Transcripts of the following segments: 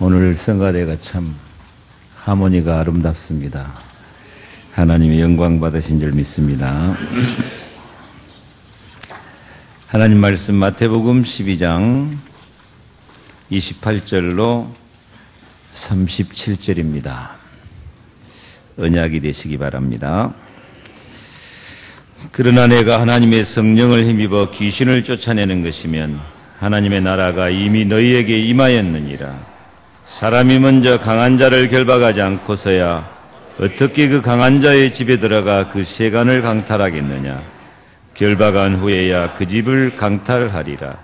오늘 성가대가 참 하모니가 아름답습니다. 하나님의 영광 받으신 줄 믿습니다. 하나님 말씀 마태복음 12장 28절로 37절입니다. 언약이 되시기 바랍니다. 그러나 내가 하나님의 성령을 힘입어 귀신을 쫓아내는 것이면 하나님의 나라가 이미 너희에게 임하였느니라. 사람이 먼저 강한 자를 결박하지 않고서야 어떻게 그 강한 자의 집에 들어가 그 세간을 강탈하겠느냐. 결박한 후에야 그 집을 강탈하리라.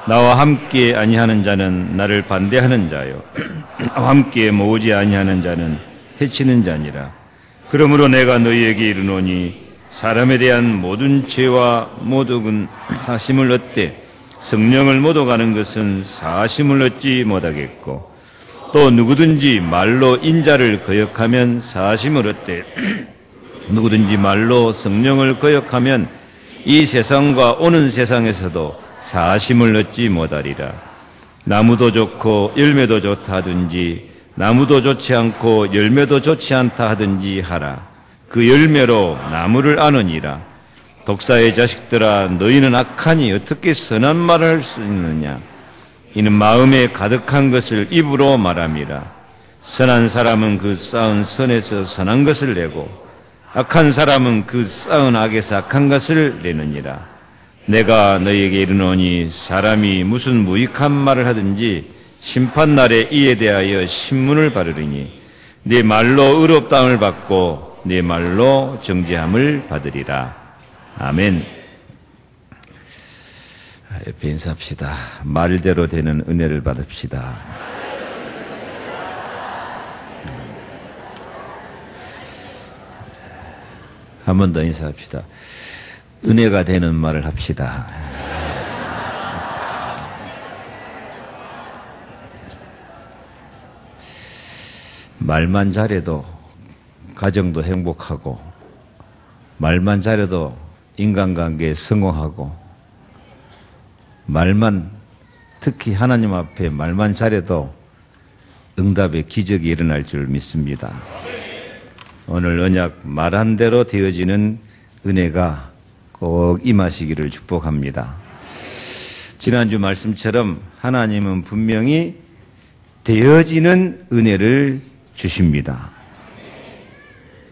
나와 함께 아니하는 자는 나를 반대하는 자요 나와 함께 모으지 아니하는 자는 해치는 자니라. 그러므로 내가 너희에게 이르노니 사람에 대한 모든 죄와 모독은 사심을 얻되 성령을 모독하는 것은 사심을 얻지 못하겠고, 또 누구든지 말로 인자를 거역하면 사심을 얻되 누구든지 말로 성령을 거역하면 이 세상과 오는 세상에서도 사심을 얻지 못하리라. 나무도 좋고 열매도 좋다 하든지 나무도 좋지 않고 열매도 좋지 않다 하든지 하라. 그 열매로 나무를 아느니라. 독사의 자식들아, 너희는 악하니 어떻게 선한 말을 할 수 있느냐. 이는 마음에 가득한 것을 입으로 말함이라. 선한 사람은 그 쌓은 선에서 선한 것을 내고 악한 사람은 그 쌓은 악에서 악한 것을 내느니라. 내가 너희에게 이르노니 사람이 무슨 무익한 말을 하든지 심판날에 이에 대하여 신문을 바르리니 네 말로 의롭다함을 받고 네 말로 정죄함을 받으리라. 아멘. 옆에 인사합시다. 말대로 되는 은혜를 받읍시다. 한 번 더 인사합시다. 은혜가 되는 말을 합시다. 말만 잘해도 가정도 행복하고, 말만 잘해도 인간관계에 성공하고, 말만, 특히 하나님 앞에 말만 잘해도 응답의 기적이 일어날 줄 믿습니다. 오늘 언약 말한 대로 되어지는 은혜가 꼭 임하시기를 축복합니다. 지난주 말씀처럼 하나님은 분명히 되어지는 은혜를 주십니다.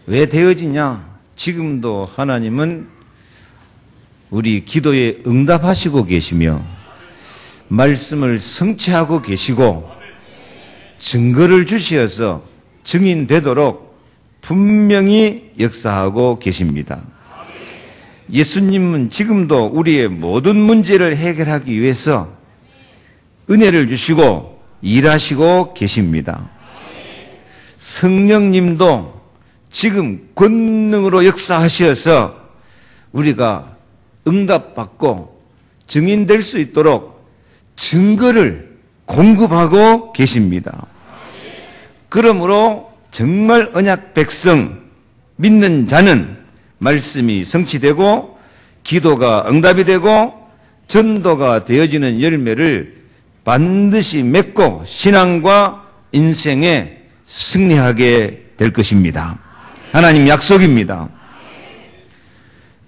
왜 되어지냐? 지금도 하나님은 우리 기도에 응답하시고 계시며 말씀을 성취하고 계시고 증거를 주시어서 증인되도록 분명히 역사하고 계십니다. 예수님은 지금도 우리의 모든 문제를 해결하기 위해서 은혜를 주시고 일하시고 계십니다. 성령님도 지금 권능으로 역사하셔서 우리가 응답받고 증인될 수 있도록 증거를 공급하고 계십니다. 그러므로 정말 언약 백성 믿는 자는 말씀이 성취되고 기도가 응답이 되고 전도가 되어지는 열매를 반드시 맺고 신앙과 인생에 승리하게 될 것입니다. 하나님 약속입니다.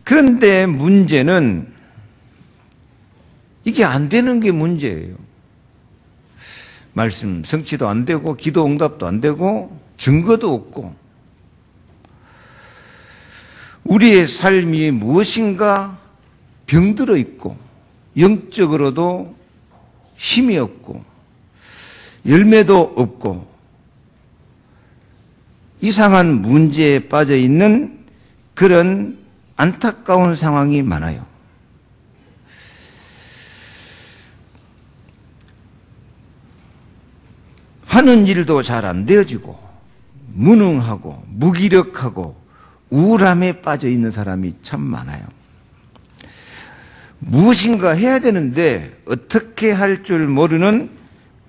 그런데 문제는 이게 안 되는 게 문제예요. 말씀 성취도 안 되고 기도 응답도 안 되고 증거도 없고 우리의 삶이 무엇인가 병들어 있고 영적으로도 힘이 없고 열매도 없고 이상한 문제에 빠져 있는 그런 안타까운 상황이 많아요. 하는 일도 잘 안 되어지고 무능하고 무기력하고 우울함에 빠져 있는 사람이 참 많아요. 무엇인가 해야 되는데 어떻게 할 줄 모르는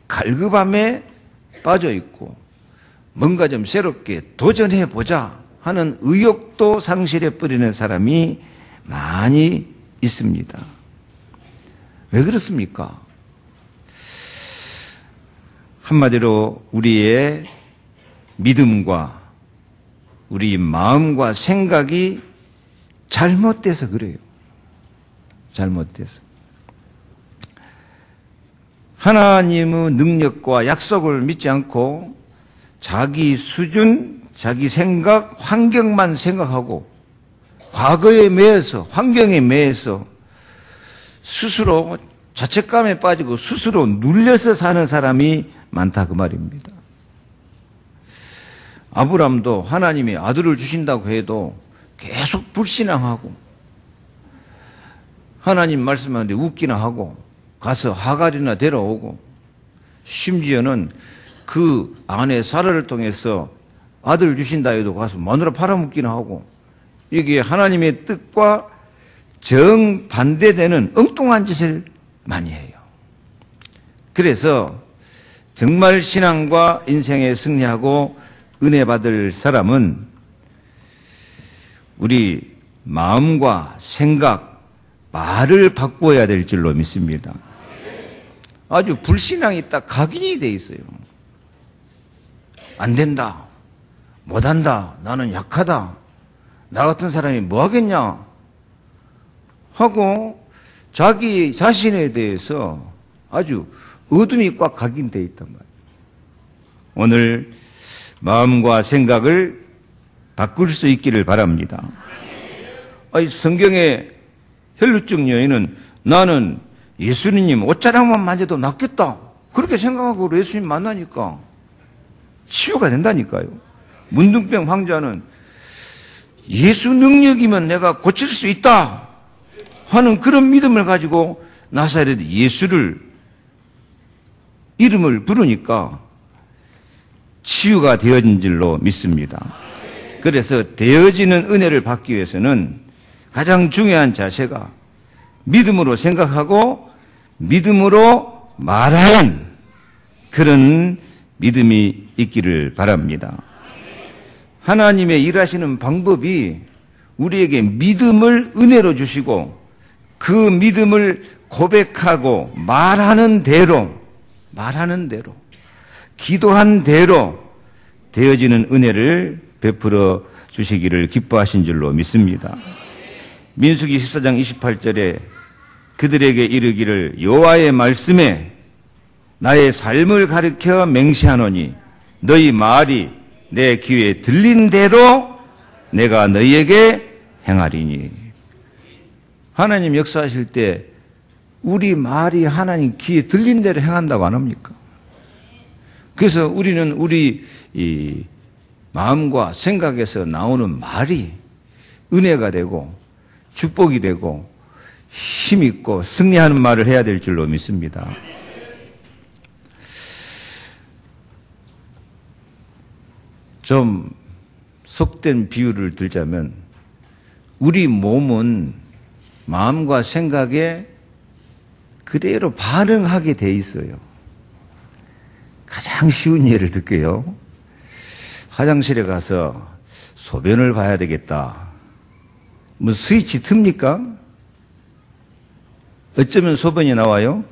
갈급함에 빠져 있고 뭔가 좀 새롭게 도전해보자 하는 의욕도 상실해버리는 사람이 많이 있습니다. 왜 그렇습니까? 한마디로 우리의 믿음과 우리 마음과 생각이 잘못돼서 그래요. 잘못돼서. 하나님의 능력과 약속을 믿지 않고 자기 수준, 자기 생각, 환경만 생각하고 과거에 매여서, 환경에 매여서 스스로 자책감에 빠지고 스스로 눌려서 사는 사람이 많다 그 말입니다. 아브람도 하나님이 아들을 주신다고 해도 계속 불신앙하고 하나님 말씀하는데 웃기나 하고 가서 하갈이나 데려오고 심지어는 그 아내 사라를 통해서 아들 주신다 해도 가서 마누라 팔아먹기나 하고 이게 하나님의 뜻과 정반대되는 엉뚱한 짓을 많이 해요. 그래서 정말 신앙과 인생에 승리하고 은혜 받을 사람은 우리 마음과 생각, 말을 바꾸어야 될 줄로 믿습니다. 아주 불신앙이 딱 각인이 돼 있어요. 안 된다, 못한다, 나는 약하다, 나 같은 사람이 뭐 하겠냐 하고 자기 자신에 대해서 아주 어둠이 꽉 각인되어 있단 말이에요. 오늘 마음과 생각을 바꿀 수 있기를 바랍니다. 아니, 성경의 혈루증 여인은 나는 예수님 옷자락만 만져도 낫겠다 그렇게 생각하고 예수님 만나니까 치유가 된다니까요. 문둥병 환자는 예수 능력이면 내가 고칠 수 있다 하는 그런 믿음을 가지고 나사렛 예수를 이름을 부르니까 치유가 되어진 줄로 믿습니다. 그래서 되어지는 은혜를 받기 위해서는 가장 중요한 자세가 믿음으로 생각하고 믿음으로 말하는 그런 믿음이 있기를 바랍니다. 하나님의 일하시는 방법이 우리에게 믿음을 은혜로 주시고 그 믿음을 고백하고 말하는 대로 기도한 대로 되어지는 은혜를 베풀어 주시기를 기뻐하신 줄로 믿습니다. 민수기 14장 28절에 그들에게 이르기를 여호와의 말씀에 나의 삶을 가르쳐 맹세하노니 너희 말이 내 귀에 들린 대로 내가 너희에게 행하리니. 하나님 역사하실 때 우리 말이 하나님 귀에 들린 대로 행한다고 안 합니까? 그래서 우리는 우리 이 마음과 생각에서 나오는 말이 은혜가 되고 축복이 되고 힘있고 승리하는 말을 해야 될 줄로 믿습니다. 좀 속된 비유를 들자면 우리 몸은 마음과 생각에 그대로 반응하게 돼 있어요. 가장 쉬운 예를 들게요. 화장실에 가서 소변을 봐야 되겠다. 뭐 스위치 틉니까? 어쩌면 소변이 나와요?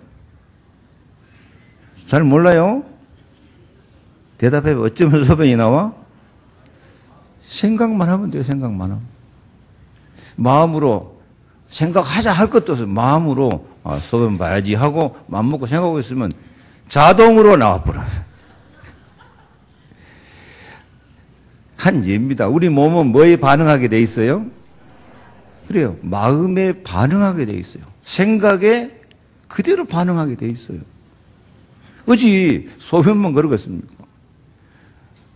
잘 몰라요? 대답해. 어쩌면 소변이 나와? 생각만 하면 돼요. 생각만 하면. 마음으로 생각하자 할 것도 없어요. 마음으로 소변 봐야지 하고 마음 먹고 생각하고 있으면 자동으로 나와버려요. 한 예입니다. 우리 몸은 뭐에 반응하게 돼 있어요? 그래요. 마음에 반응하게 돼 있어요. 생각에 그대로 반응하게 돼 있어요. 어찌 소변만 그러겠습니까?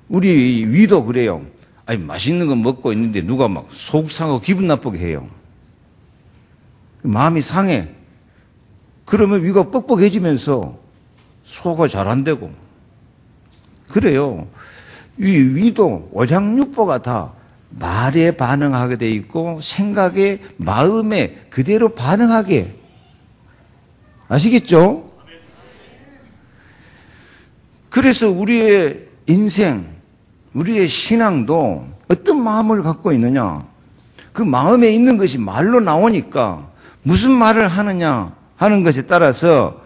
우리 위도 그래요. 아니, 맛있는 거 먹고 있는데 누가 막 속 상하고 기분 나쁘게 해요. 마음이 상해. 그러면 위가 뻑뻑해지면서 소화가 잘 안 되고. 그래요. 이 위도 오장육부가 다 말에 반응하게 돼 있고 생각에 마음에 그대로 반응하게. 아시겠죠? 그래서 우리의 인생, 우리의 신앙도 어떤 마음을 갖고 있느냐, 그 마음에 있는 것이 말로 나오니까 무슨 말을 하느냐 하는 것에 따라서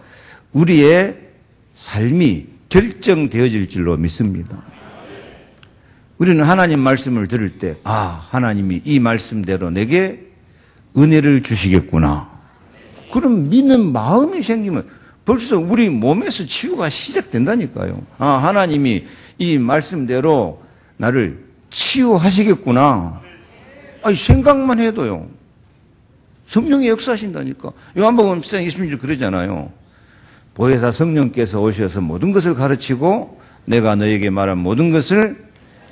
우리의 삶이 결정되어질 줄로 믿습니다. 우리는 하나님 말씀을 들을 때, 하나님이 이 말씀대로 내게 은혜를 주시겠구나. 그럼 믿는 마음이 생기면 벌써 우리 몸에서 치유가 시작된다니까요. 하나님이 이 말씀대로 나를 치유하시겠구나. 생각만 해도요. 성령이 역사하신다니까. 요한복음 10장 26절 그러잖아요. 보혜사 성령께서 오셔서 모든 것을 가르치고 내가 너에게 말한 모든 것을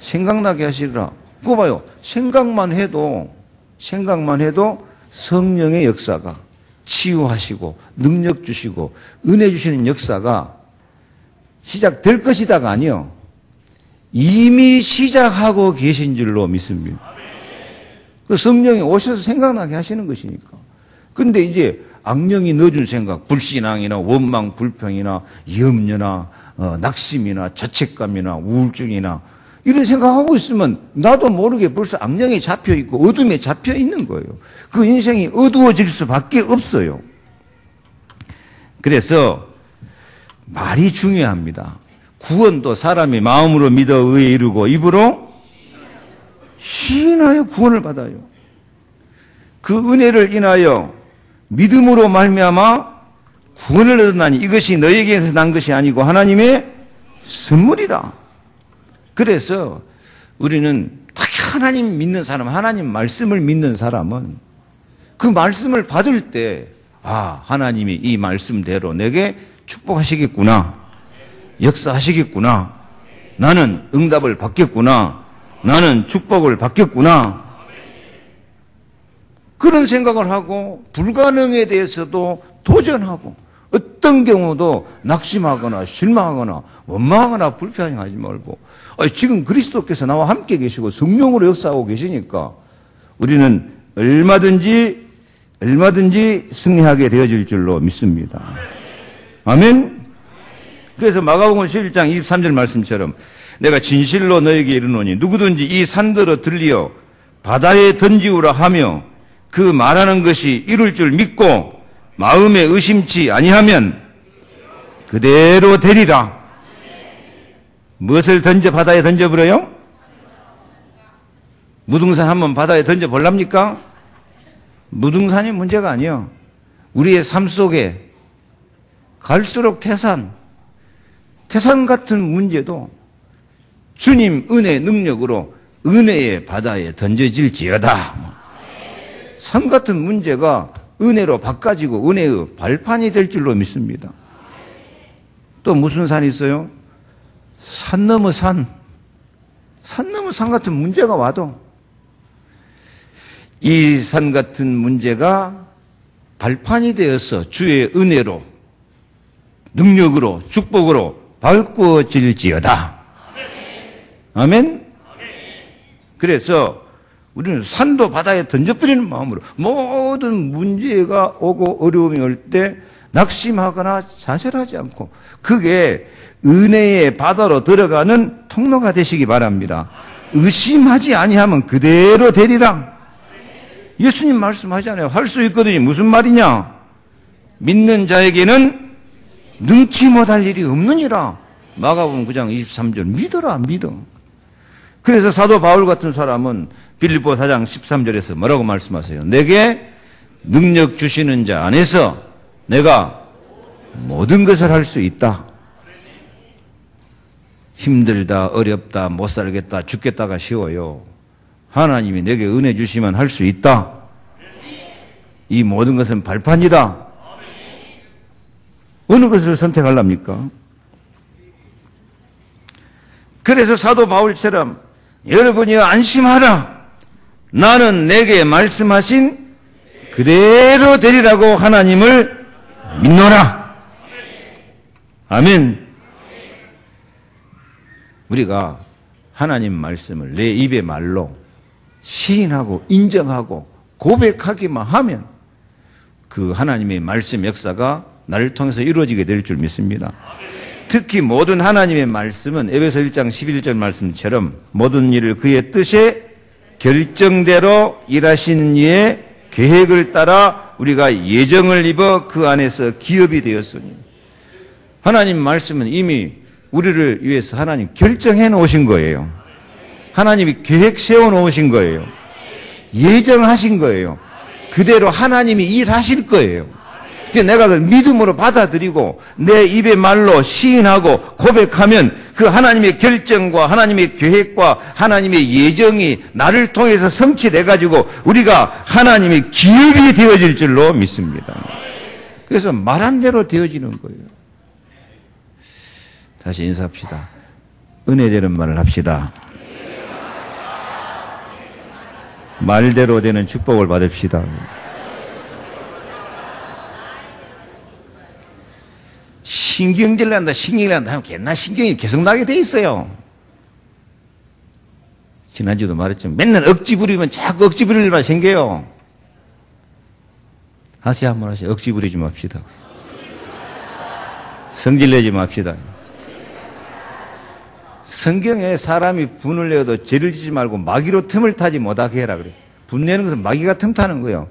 생각나게 하시리라. 그거 봐요. 생각만 해도 성령의 역사가 치유하시고 능력 주시고 은혜 주시는 역사가 시작될 것이다가 아니요. 이미 시작하고 계신 줄로 믿습니다. 그 성령이 오셔서 생각나게 하시는 것이니까. 근데 이제 악령이 넣어준 생각, 불신앙이나 원망, 불평이나 염려나 낙심이나 자책감이나 우울증이나 이런 생각하고 있으면 나도 모르게 벌써 악령에 잡혀 있고 어둠에 잡혀 있는 거예요. 그 인생이 어두워질 수밖에 없어요. 그래서 말이 중요합니다. 구원도 사람이 마음으로 믿어 의에 이르고 입으로 시인하여 구원을 받아요. 그 은혜를 인하여 믿음으로 말미암아 구원을 얻었나니 이것이 너에게서 난 것이 아니고 하나님의 선물이라. 그래서 우리는 특히 하나님 믿는 사람, 하나님 말씀을 믿는 사람은 그 말씀을 받을 때 하나님이 이 말씀대로 내게 축복하시겠구나, 역사하시겠구나, 나는 응답을 받겠구나, 나는 축복을 받겠구나, 그런 생각을 하고 불가능에 대해서도 도전하고 어떤 경우도 낙심하거나 실망하거나 원망하거나 불평하지 말고 지금 그리스도께서 나와 함께 계시고 성령으로 역사하고 계시니까 우리는 얼마든지 승리하게 되어질 줄로 믿습니다. 아멘. 그래서 마가복음 11장 23절 말씀처럼 내가 진실로 너에게 이르노니 누구든지 이 산더러 들리어 바다에 던지우라 하며 그 말하는 것이 이룰 줄 믿고 마음에 의심치 아니하면 그대로 되리라. 무엇을 바다에 던져버려요? 무등산 한번 바다에 던져볼랍니까? 무등산이 문제가 아니에요. 우리의 삶 속에 갈수록 태산 같은 문제도 주님 은혜 능력으로 은혜의 바다에 던져질지어다. 산 같은 문제가 은혜로 바꿔지고 은혜의 발판이 될 줄로 믿습니다. 또 무슨 산이 있어요? 산 넘어 산 같은 문제가 와도 이 산 같은 문제가 발판이 되어서 주의 은혜로 능력으로 축복으로 바꾸어질지어다. 아멘. 그래서 우리는 산도 바다에 던져버리는 마음으로 모든 문제가 오고 어려움이 올 때 낙심하거나 좌절하지 않고 그게 은혜의 바다로 들어가는 통로가 되시기 바랍니다. 의심하지 아니하면 그대로 되리라. 예수님 말씀하잖아요. 할 수 있거든요. 무슨 말이냐? 믿는 자에게는 능치 못할 일이 없느니라. 마가복음 9장 23절 믿어라 믿어. 그래서 사도 바울 같은 사람은 빌립보 4장 13절에서 뭐라고 말씀하세요? 내게 능력 주시는 자 안에서 내가 모든 것을 할 수 있다. 힘들다, 어렵다, 못 살겠다, 죽겠다가 쉬워요. 하나님이 내게 은혜 주시면 할 수 있다. 이 모든 것은 발판이다. 어느 것을 선택하랍니까? 그래서 사도 바울처럼 여러분이 안심하라. 나는 내게 말씀하신 그대로 되리라고 하나님을 믿노라. 아멘. 우리가 하나님 말씀을 내 입의 말로 시인하고 인정하고 고백하기만 하면 그 하나님의 말씀 역사가 나를 통해서 이루어지게 될 줄 믿습니다. 특히 모든 하나님의 말씀은 에베소 1장 11절 말씀처럼 모든 일을 그의 뜻에 결정대로 일하시는 이의 계획을 따라 우리가 예정을 입어 그 안에서 기업이 되었으니 하나님 말씀은 이미 우리를 위해서 하나님 결정해 놓으신 거예요. 하나님이 계획 세워 놓으신 거예요. 예정하신 거예요. 그대로 하나님이 일하실 거예요. 내가 그걸 믿음으로 받아들이고 내 입의 말로 시인하고 고백하면 그 하나님의 결정과 하나님의 계획과 하나님의 예정이 나를 통해서 성취돼가지고 우리가 하나님의 기업이 되어질 줄로 믿습니다. 그래서 말한 대로 되어지는 거예요. 다시 인사합시다. 은혜되는 말을 합시다. 말대로 되는 축복을 받읍시다. 신경질 난다, 신경이 난다 하면 옛날 신경이 계속 나게 돼 있어요. 지난주도 말했지만 맨날 억지 부리면 자꾸 억지 부릴 일만 생겨요. 다시 한번 하세요. 억지 부리지 맙시다. 성질 내지 맙시다. 성경에 사람이 분을 내어도 죄를 지지 말고 마귀로 틈을 타지 못하게 해라 그래요. 분내는 것은 마귀가 틈타는 거예요.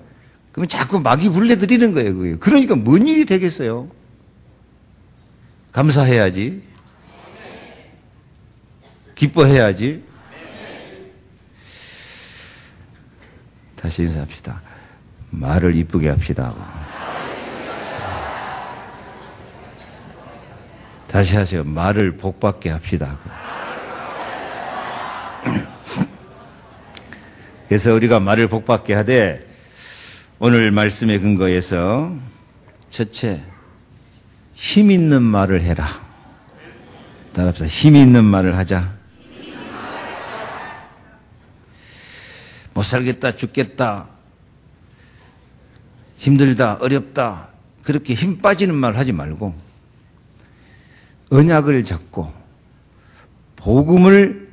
그러면 자꾸 마귀 불러들이는 거예요. 그게. 그러니까 뭔 일이 되겠어요? 감사해야지. 기뻐해야지. 다시 인사합시다. 말을 이쁘게 합시다. 다시 하세요. 말을 복받게 합시다. 그래서 우리가 말을 복받게 하되 오늘 말씀의 근거에서 첫째, 힘 있는 말을 해라. 따라합시다. 힘 있는 말을 하자. 못 살겠다, 죽겠다, 힘들다, 어렵다, 그렇게 힘 빠지는 말 하지 말고 언약을 잡고 복음을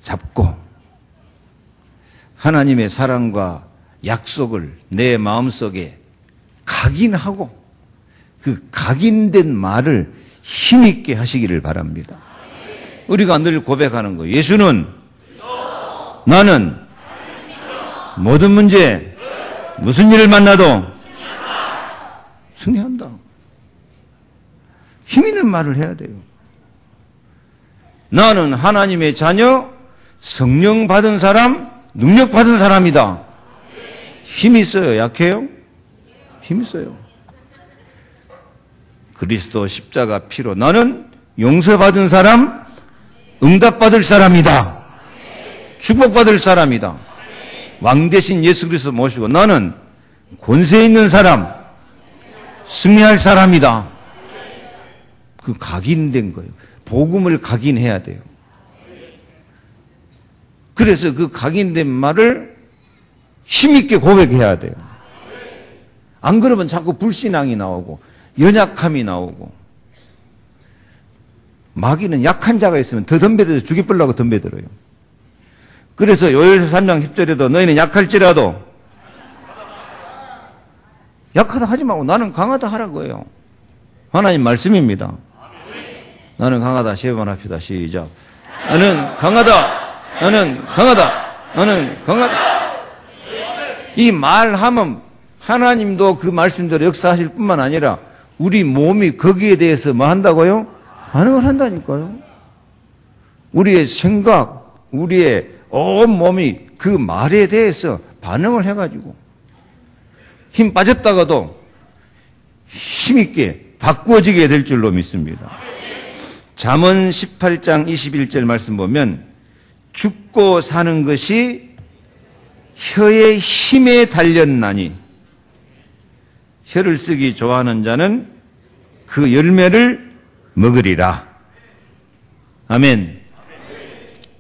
잡고 하나님의 사랑과 약속을 내 마음속에 각인하고 그 각인된 말을 힘있게 하시기를 바랍니다. 우리가 늘 고백하는 거예요. 예수는 나는 모든 문제 무슨 일을 만나도 승리한다. 힘 있는 말을 해야 돼요. 나는 하나님의 자녀, 성령 받은 사람, 능력 받은 사람이다. 힘 있어요? 약해요? 힘 있어요. 그리스도 십자가 피로 나는 용서받은 사람, 응답받을 사람이다. 축복받을 사람이다. 왕 대신 예수 그리스도 모시고 나는 권세 있는 사람, 승리할 사람이다. 그 각인된 거예요. 복음을 각인해야 돼요. 그래서 그 각인된 말을 힘있게 고백해야 돼요. 안 그러면 자꾸 불신앙이 나오고 연약함이 나오고 마귀는 약한 자가 있으면 더 덤벼들어서 죽여버리려고 덤벼들어요. 그래서 요엘서 3장 10절에도 너희는 약할지라도 약하다 하지 말고 나는 강하다 하라고 해요. 하나님 말씀입니다. 나는 강하다. 세 번 합시다. 시작. 나는 강하다. 나는 강하다. 나는 강하다. 이 말하면 하나님도 그 말씀대로 역사하실 뿐만 아니라 우리 몸이 거기에 대해서 뭐 한다고요? 반응을 한다니까요. 우리의 생각, 우리의 온 몸이 그 말에 대해서 반응을 해가지고 힘 빠졌다가도 힘있게 바꾸어지게 될 줄로 믿습니다. 잠언 18장 21절 말씀 보면 죽고 사는 것이 혀의 힘에 달렸나니 혀를 쓰기 좋아하는 자는 그 열매를 먹으리라. 아멘.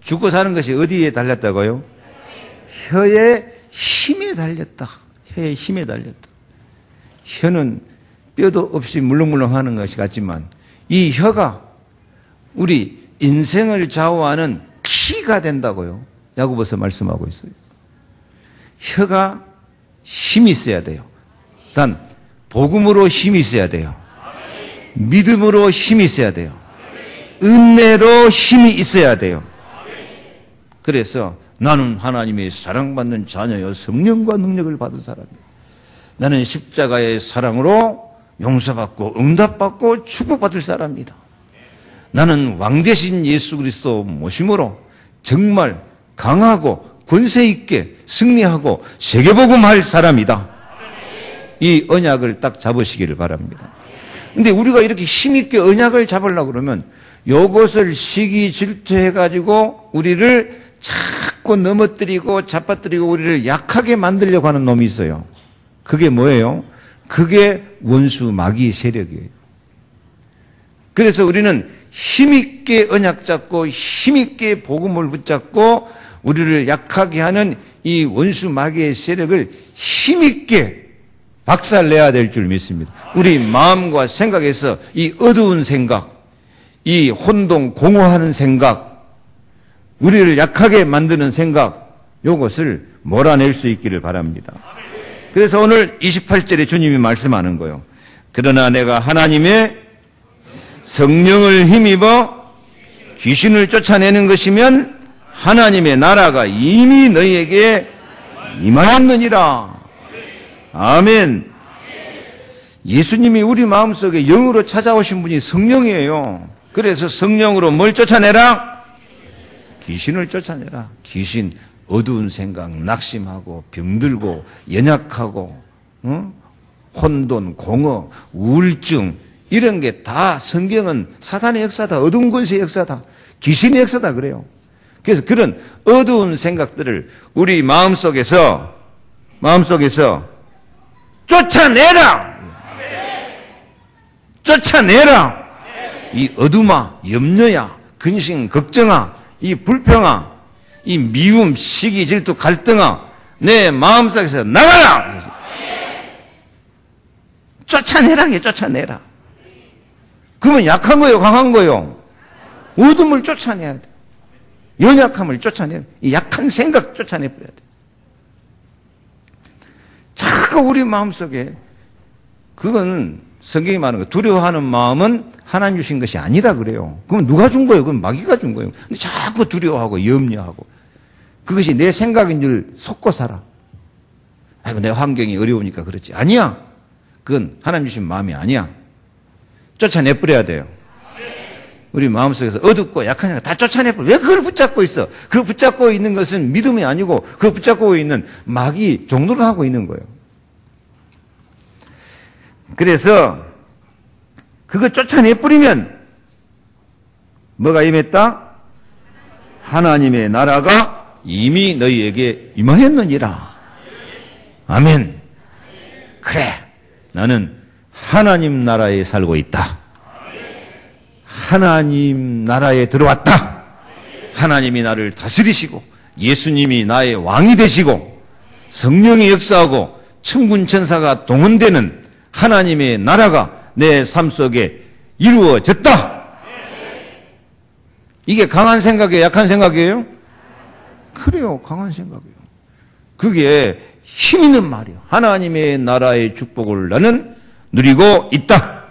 죽고 사는 것이 어디에 달렸다고요? 혀의 힘에 달렸다. 혀의 힘에 달렸다. 혀는 뼈도 없이 물렁물렁 하는 것이 같지만 이 혀가 우리 인생을 좌우하는 키가 된다고요. 야고보서 말씀하고 있어요. 혀가 힘이 있어야 돼요. 단 복음으로 힘이 있어야 돼요. 믿음으로 힘이 있어야 돼요. 은혜로 힘이 있어야 돼요. 그래서 나는 하나님의 사랑받는 자녀여 성령과 능력을 받은 사람이에요. 나는 십자가의 사랑으로 용서받고 응답받고 축복받을 사람이다. 나는 왕 대신 예수 그리스도 모심으로 정말 강하고 권세 있게 승리하고 세계복음할 사람이다. 이 언약을 딱 잡으시기를 바랍니다. 근데 우리가 이렇게 힘있게 언약을 잡으려고 그러면 요것을 시기 질투해가지고 우리를 자꾸 넘어뜨리고 잡아뜨리고 우리를 약하게 만들려고 하는 놈이 있어요. 그게 뭐예요? 그게 원수 마귀의 세력이에요. 그래서 우리는 힘있게 언약 잡고 힘있게 복음을 붙잡고 우리를 약하게 하는 이 원수 마귀의 세력을 힘있게 박살내야 될 줄 믿습니다. 우리 마음과 생각에서 이 어두운 생각, 이 혼동 공허하는 생각, 우리를 약하게 만드는 생각, 요것을 몰아낼 수 있기를 바랍니다. 그래서 오늘 28절에 주님이 말씀하는 거예요. 그러나 내가 하나님의 성령을 힘입어 귀신을 쫓아내는 것이면 하나님의 나라가 이미 너희에게 임하였느니라. 아멘. 예수님이 우리 마음속에 영으로 찾아오신 분이 성령이에요. 그래서 성령으로 뭘 쫓아내라? 귀신을 쫓아내라. 귀신, 어두운 생각, 낙심하고 병들고 연약하고 혼돈, 공허, 우울증 이런 게 다 성경은 사단의 역사다. 어두운 권세의 역사다. 귀신의 역사다 그래요. 그래서 그런 어두운 생각들을 우리 마음속에서 쫓아내라! 쫓아내라! 이 어둠아, 염려야, 근심, 걱정아, 이 불평아, 이 미움, 시기, 질투, 갈등아, 내 마음속에서 나가라! 쫓아내라, 쫓아내라. 그러면 약한 거요, 강한 거요? 어둠을 쫓아내야 돼. 연약함을 쫓아내야 돼. 이 약한 생각 쫓아내버려야 돼. 자꾸 우리 마음속에 그건 성경이 말하는 거 두려워하는 마음은 하나님 주신 것이 아니다 그래요. 그럼 누가 준 거예요? 그건 마귀가 준 거예요. 근데 자꾸 두려워하고 염려하고 그것이 내 생각인 줄 속고 살아. 아이고 내 환경이 어려우니까 그렇지. 아니야. 그건 하나님 주신 마음이 아니야. 쫓아내버려야 돼요. 우리 마음속에서 어둡고 약하니까 다 쫓아내버려. 왜 그걸 붙잡고 있어? 그 붙잡고 있는 것은 믿음이 아니고 그 붙잡고 있는 마귀 종노를 하고 있는 거예요. 그래서 그거 쫓아내버리면 뭐가 임했다? 하나님의 나라가 이미 너희에게 임하였느니라. 아멘. 그래. 나는 하나님 나라에 살고 있다. 하나님 나라에 들어왔다. 하나님이 나를 다스리시고 예수님이 나의 왕이 되시고 성령이 역사하고 천군 천사가 동원되는 하나님의 나라가 내 삶 속에 이루어졌다. 이게 강한 생각이에요? 약한 생각이에요? 그래요. 강한 생각이에요. 그게 힘 있는 말이에요. 하나님의 나라의 축복을 나는 누리고 있다.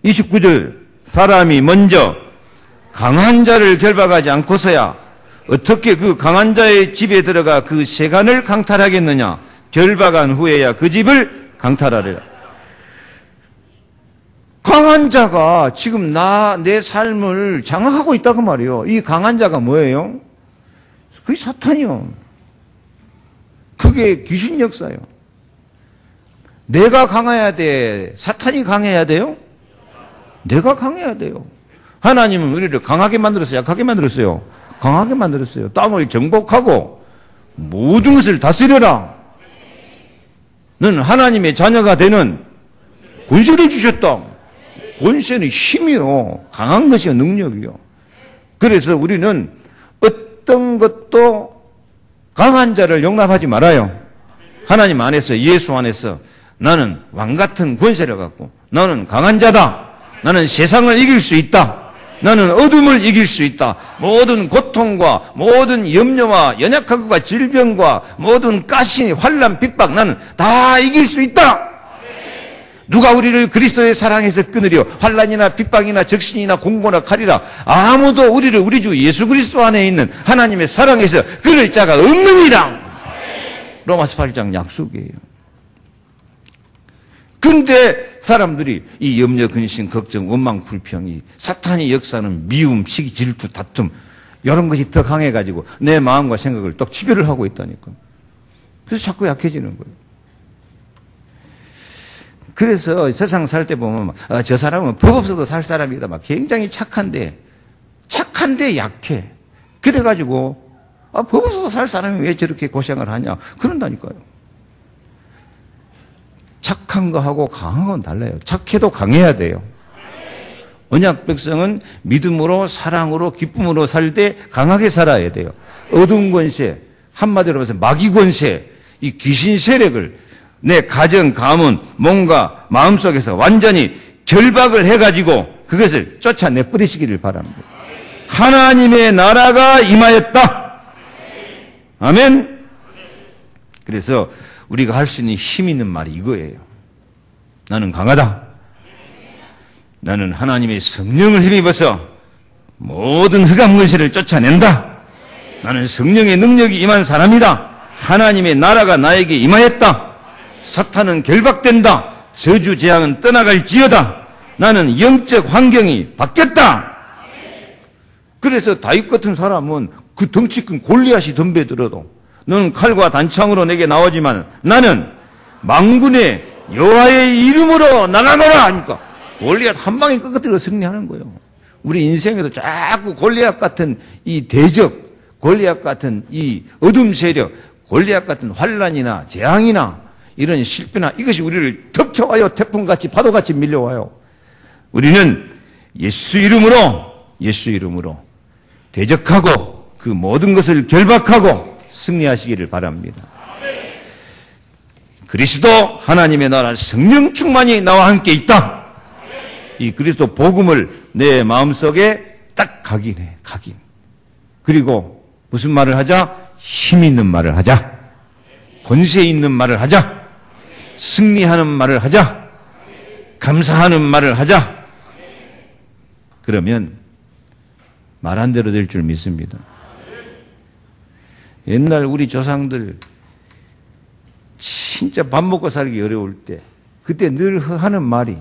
29절 사람이 먼저 강한 자를 결박하지 않고서야 어떻게 그 강한 자의 집에 들어가 그 세간을 강탈하겠느냐. 결박한 후에야 그 집을 강탈하리라. 강한 자가 지금 내 삶을 장악하고 있다고 말이에요. 이 강한 자가 뭐예요? 그게 사탄이요. 그게 귀신 역사예요. 내가 강해야 돼? 사탄이 강해야 돼요? 내가 강해야 돼요. 하나님은 우리를 강하게 만들었어요? 약하게 만들었어요? 강하게 만들었어요. 땅을 정복하고 모든 것을 다스려라. 너는 하나님의 자녀가 되는 권세를 주셨다. 권세는 힘이요. 강한 것이요. 능력이요. 그래서 우리는 어떤 것도 강한 자를 용납하지 말아요. 하나님 안에서 예수 안에서 나는 왕같은 권세를 갖고 나는 강한 자다. 나는 세상을 이길 수 있다. 나는 어둠을 이길 수 있다. 모든 고통과 모든 염려와 연약함과 질병과 모든 가시, 환난, 핍박 나는 다 이길 수 있다. 누가 우리를 그리스도의 사랑에서 끊으려 환난이나 핍박이나 적신이나 공고나 칼이라 아무도 우리를 우리 주 예수 그리스도 안에 있는 하나님의 사랑에서 끊을 자가 없느니라. 로마서 8장 약속이에요. 근데 사람들이 이 염려, 근심, 걱정, 원망, 불평, 이 사탄이 역사하는 미움, 시기, 질투, 다툼 이런 것이 더 강해가지고 내 마음과 생각을 또 지배를 하고 있다니까. 그래서 자꾸 약해지는 거예요. 그래서 세상 살 때 보면 저 사람은 법 없어도 살 사람이다. 막 굉장히 착한데 약해. 그래가지고 법 없어도 살 사람이 왜 저렇게 고생을 하냐. 그런다니까요. 착한 거하고 강한 건 달라요. 착해도 강해야 돼요. 언약 백성은 믿음으로 사랑으로 기쁨으로 살 때 강하게 살아야 돼요. 어두운 권세, 한마디로 말해서 마귀 권세, 이 귀신 세력을 내 가정, 가문, 몸과 마음속에서 완전히 결박을 해가지고 그것을 쫓아내버리시기를 바랍니다. 하나님의 나라가 임하였다. 아멘. 그래서 우리가 할 수 있는 힘 있는 말이 이거예요. 나는 강하다. 나는 하나님의 성령을 힘입어서 모든 흑암 권세를 쫓아낸다. 나는 성령의 능력이 임한 사람이다. 하나님의 나라가 나에게 임하였다. 사탄은 결박된다. 저주 재앙은 떠나갈지어다. 나는 영적 환경이 바뀌었다. 그래서 다윗 같은 사람은 그 덩치 큰 골리앗이 덤벼들어도 너는 칼과 단창으로 내게 나오지만 나는 만군의 여호와의 이름으로 나가노라 하니까 골리앗 한 방에 끄끄들어 승리하는 거예요. 우리 인생에도 자꾸 골리앗 같은 이 대적, 골리앗 같은 이 어둠 세력, 골리앗 같은 환란이나 재앙이나 이런 실패나 이것이 우리를 덮쳐와요. 태풍같이 파도같이 밀려와요. 우리는 예수 이름으로 대적하고 그 모든 것을 결박하고 승리하시기를 바랍니다. 그리스도 하나님의 나라 성령 충만이 나와 함께 있다. 이 그리스도 복음을 내 마음속에 딱 각인해. 그리고 무슨 말을 하자? 힘 있는 말을 하자. 권세 있는 말을 하자. 승리하는 말을 하자. 감사하는 말을 하자. 그러면 말한 대로 될 줄 믿습니다. 옛날 우리 조상들 진짜 밥 먹고 살기 어려울 때 그때 늘 하는 말이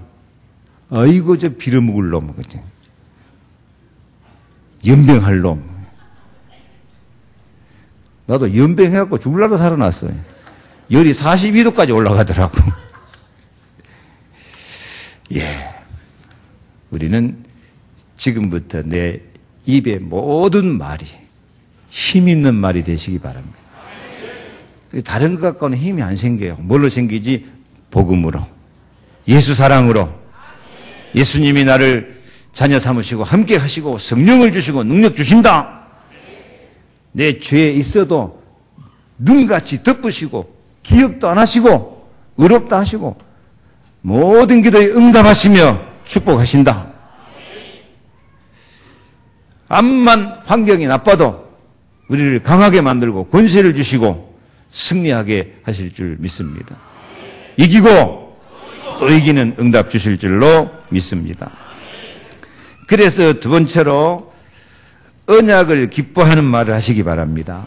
아이고 저 빌어먹을 놈, 그치? 연병할 놈. 나도 연병해갖고 죽으려고 살아났어요. 열이 42도까지 올라가더라고. 예, 우리는 지금부터 내 입의 모든 말이 힘 있는 말이 되시기 바랍니다. 다른 것 갖고는 힘이 안 생겨요. 뭘로 생기지? 복음으로, 예수 사랑으로. 예수님이 나를 자녀 삼으시고 함께 하시고 성령을 주시고 능력 주신다. 내 죄에 있어도 눈같이 덮으시고 기억도 안 하시고 의롭다 하시고 모든 기도에 응답하시며 축복하신다. 암만 환경이 나빠도 우리를 강하게 만들고 권세를 주시고 승리하게 하실 줄 믿습니다. 이기고 또 이기는 응답 주실 줄로 믿습니다. 그래서 두 번째로 언약을 기뻐하는 말을 하시기 바랍니다.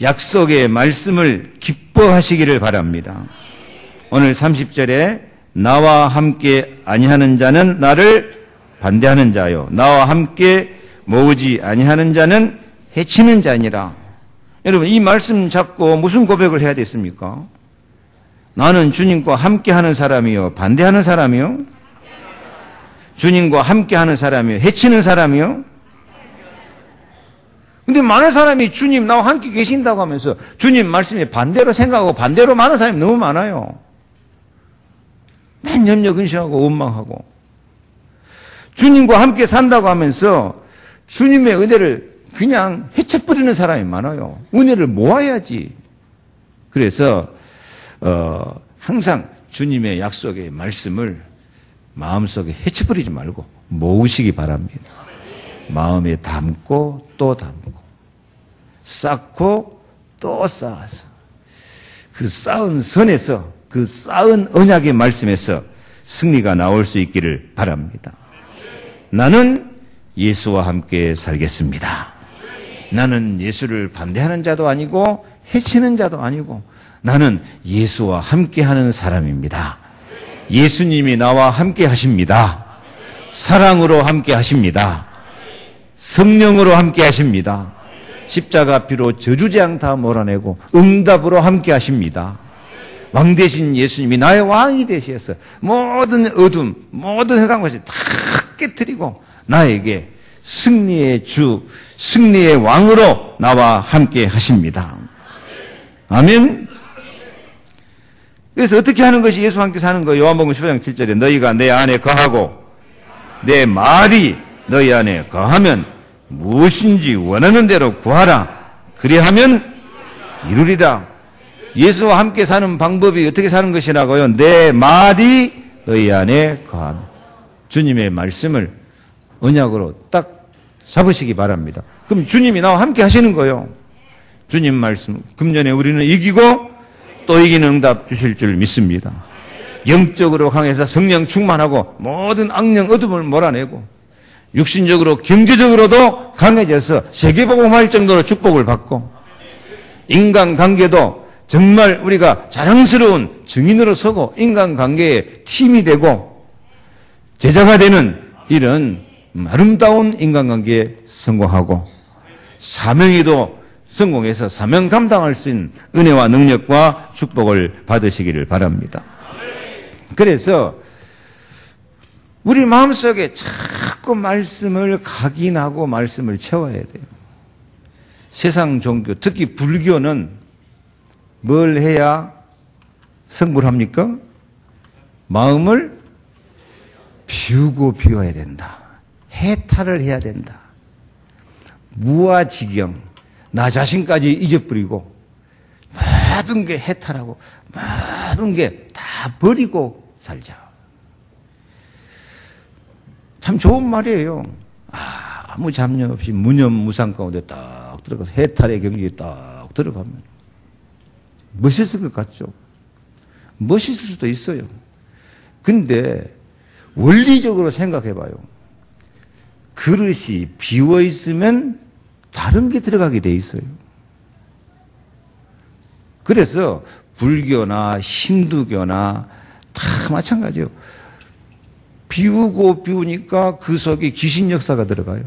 약속의 말씀을 기뻐하시기를 바랍니다. 오늘 30절에 나와 함께 아니하는 자는 나를 반대하는 자요, 나와 함께 모으지 아니하는 자는 해치는 자니라. 여러분, 이 말씀 잡고 무슨 고백을 해야 됐습니까? 나는 주님과 함께하는 사람이요, 반대하는 사람이요? 주님과 함께하는 사람이요, 해치는 사람이요? 근데 많은 사람이 주님 나와 함께 계신다고 하면서 주님 말씀에 반대로 생각하고 반대로 많은 사람이 너무 많아요. 맨 염려 근심하고 원망하고 주님과 함께 산다고 하면서 주님의 은혜를 그냥 해쳐버리는 사람이 많아요. 은혜를 모아야지. 그래서 항상 주님의 약속의 말씀을 마음속에 해쳐버리지 말고 모으시기 바랍니다. 마음에 담고 또 담고 쌓고 또 쌓아서 그 쌓은 선에서 그 쌓은 언약의 말씀에서 승리가 나올 수 있기를 바랍니다. 나는 예수와 함께 살겠습니다. 나는 예수를 반대하는 자도 아니고 해치는 자도 아니고 나는 예수와 함께하는 사람입니다. 예수님이 나와 함께 하십니다. 사랑으로 함께 하십니다. 성령으로 함께 하십니다. 십자가 피로 저주재앙 다 몰아내고 응답으로 함께 하십니다. 왕 대신 예수님이 나의 왕이 되셔서 모든 어둠, 모든 흑암 것이 다 깨뜨리고 나에게 승리의 주, 승리의 왕으로 나와 함께 하십니다. 아멘. 그래서 어떻게 하는 것이 예수와 함께 사는 거예요? 요한복음 15장 7절에 너희가 내 안에 거하고 내 말이 너희 안에 거하면 무엇인지 원하는 대로 구하라. 그리하면 이루리라. 예수와 함께 사는 방법이 어떻게 사는 것이라고요? 내 말이 너희 안에 거하면. 주님의 말씀을 언약으로 딱 잡으시기 바랍니다. 그럼 주님이 나와 함께 하시는 거예요. 주님 말씀. 금년에 우리는 이기고 또 이기는 응답 주실 줄 믿습니다. 영적으로 강해서 성령 충만하고 모든 악령 어둠을 몰아내고 육신적으로 경제적으로도 강해져서 세계복음할 정도로 축복을 받고 인간관계도 정말 우리가 자랑스러운 증인으로 서고 인간관계의 팀이 되고 제자가 되는 이런 아름다운 인간관계에 성공하고 사명에도 성공해서 사명 감당할 수 있는 은혜와 능력과 축복을 받으시기를 바랍니다. 그래서 우리 마음속에 자꾸 말씀을 각인하고 말씀을 채워야 돼요. 세상 종교, 특히 불교는 뭘 해야 성불 합니까? 마음을 비우고 비워야 된다. 해탈을 해야 된다. 무아지경, 나 자신까지 잊어버리고 모든 게 해탈하고 모든 게 다 버리고 살자. 참 좋은 말이에요. 아무 잡념 없이 무념무상 가운데 딱 들어가서 해탈의 경지에 딱 들어가면 멋있을 것 같죠? 멋있을 수도 있어요. 근데 원리적으로 생각해 봐요. 그릇이 비워 있으면 다른 게 들어가게 돼 있어요. 그래서 불교나 힌두교나 다 마찬가지예요. 비우고 비우니까 그 속에 귀신 역사가 들어가요.